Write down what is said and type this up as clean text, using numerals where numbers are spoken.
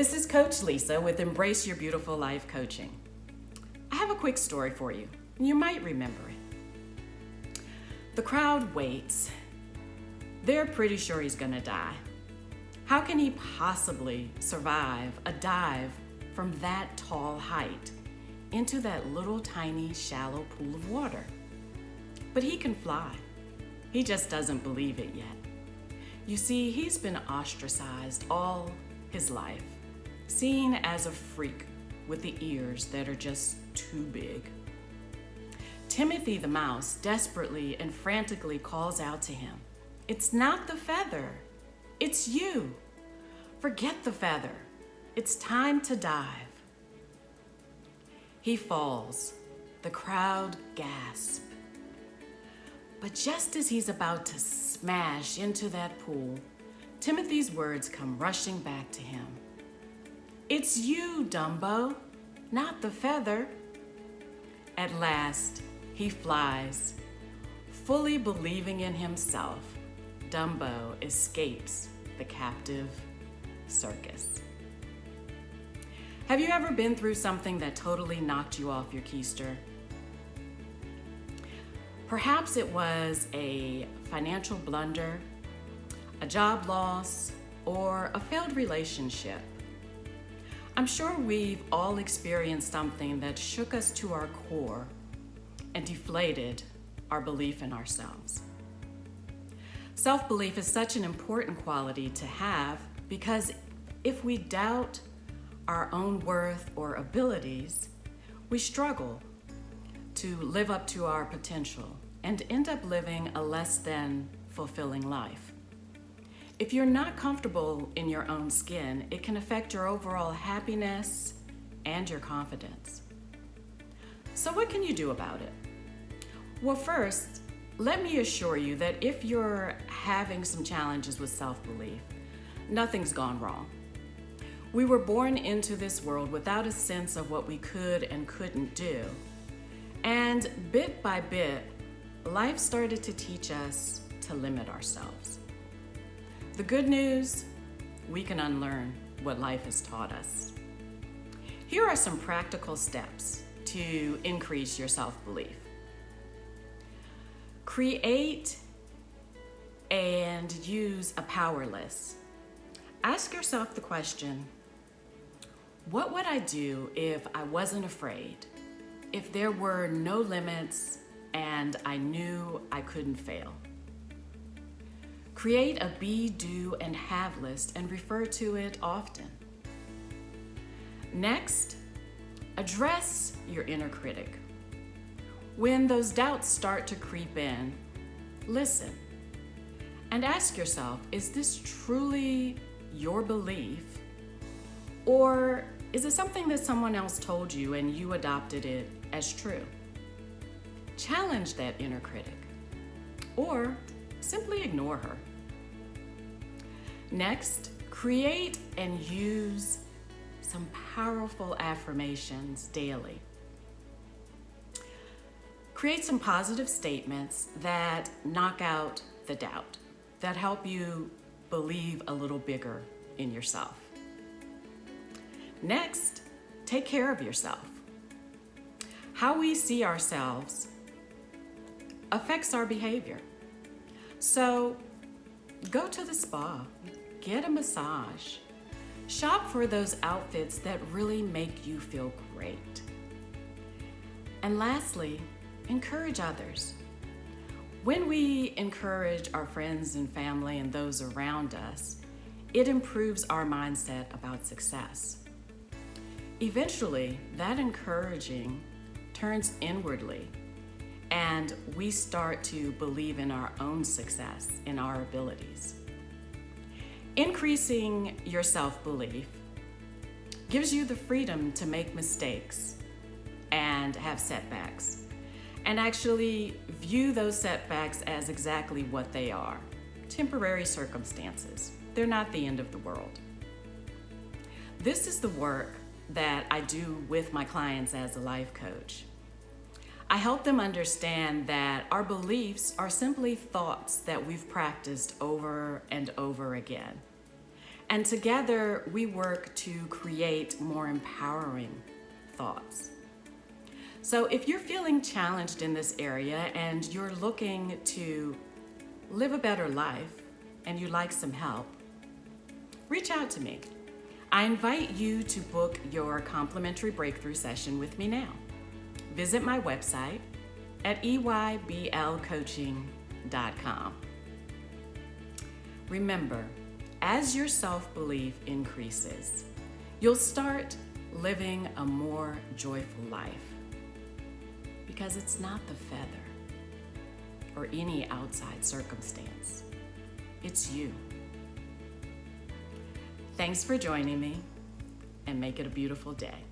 This is Coach Lesa with Embrace Your Beautiful Life Coaching. I have a quick story for you. You might remember it. The crowd waits. They're pretty sure he's gonna die. How can he possibly survive a dive from that tall height into that little tiny shallow pool of water? But he can fly. He just doesn't believe it yet. You see, he's been ostracized all his life, seen as a freak with the ears that are just too big. Timothy the mouse desperately and frantically calls out to him, "It's not the feather, it's you. Forget the feather. It's time to dive." He falls. The crowd gasps. But just as he's about to smash into that pool, Timothy's words come rushing back to him. "It's you, Dumbo, not the feather." At last, he flies. Fully believing in himself, Dumbo escapes the captive circus. Have you ever been through something that totally knocked you off your keister? Perhaps it was a financial blunder, a job loss, or a failed relationship. I'm sure we've all experienced something that shook us to our core and deflated our belief in ourselves. Self-belief is such an important quality to have because if we doubt our own worth or abilities, we struggle to live up to our potential and end up living a less than fulfilling life. If you're not comfortable in your own skin, it can affect your overall happiness and your confidence. So what can you do about it? Well, first, let me assure you that if you're having some challenges with self-belief, nothing's gone wrong. We were born into this world without a sense of what we could and couldn't do. And bit by bit, life started to teach us to limit ourselves. The good news, we can unlearn what life has taught us. Here are some practical steps to increase your self-belief. Create and use a power list. Ask yourself the question, what would I do if I wasn't afraid? If there were no limits and I knew I couldn't fail? Create a be, do, and have list and refer to it often. Next, address your inner critic. When those doubts start to creep in, listen and ask yourself, is this truly your belief? Or is it something that someone else told you and you adopted it as true? Challenge that inner critic, or simply ignore her. Next, create and use some powerful affirmations daily. Create some positive statements that knock out the doubt, that help you believe a little bigger in yourself. Next, take care of yourself. How we see ourselves affects our behavior. So go to the spa, get a massage, shop for those outfits that really make you feel great. And lastly, encourage others. When we encourage our friends and family and those around us, it improves our mindset about success. Eventually, that encouraging turns inwardly, and we start to believe in our own success, in our abilities. Increasing your self-belief gives you the freedom to make mistakes and have setbacks, and actually view those setbacks as exactly what they are, temporary circumstances. They're not the end of the world. This is the work that I do with my clients as a life coach. I help them understand that our beliefs are simply thoughts that we've practiced over and over again. And together we work to create more empowering thoughts. So if you're feeling challenged in this area and you're looking to live a better life and you'd like some help, reach out to me. I invite you to book your complimentary breakthrough session with me now. Visit my website at eyblcoaching.com. Remember, as your self-belief increases, you'll start living a more joyful life, because it's not the feather or any outside circumstance. It's you. Thanks for joining me, and make it a beautiful day.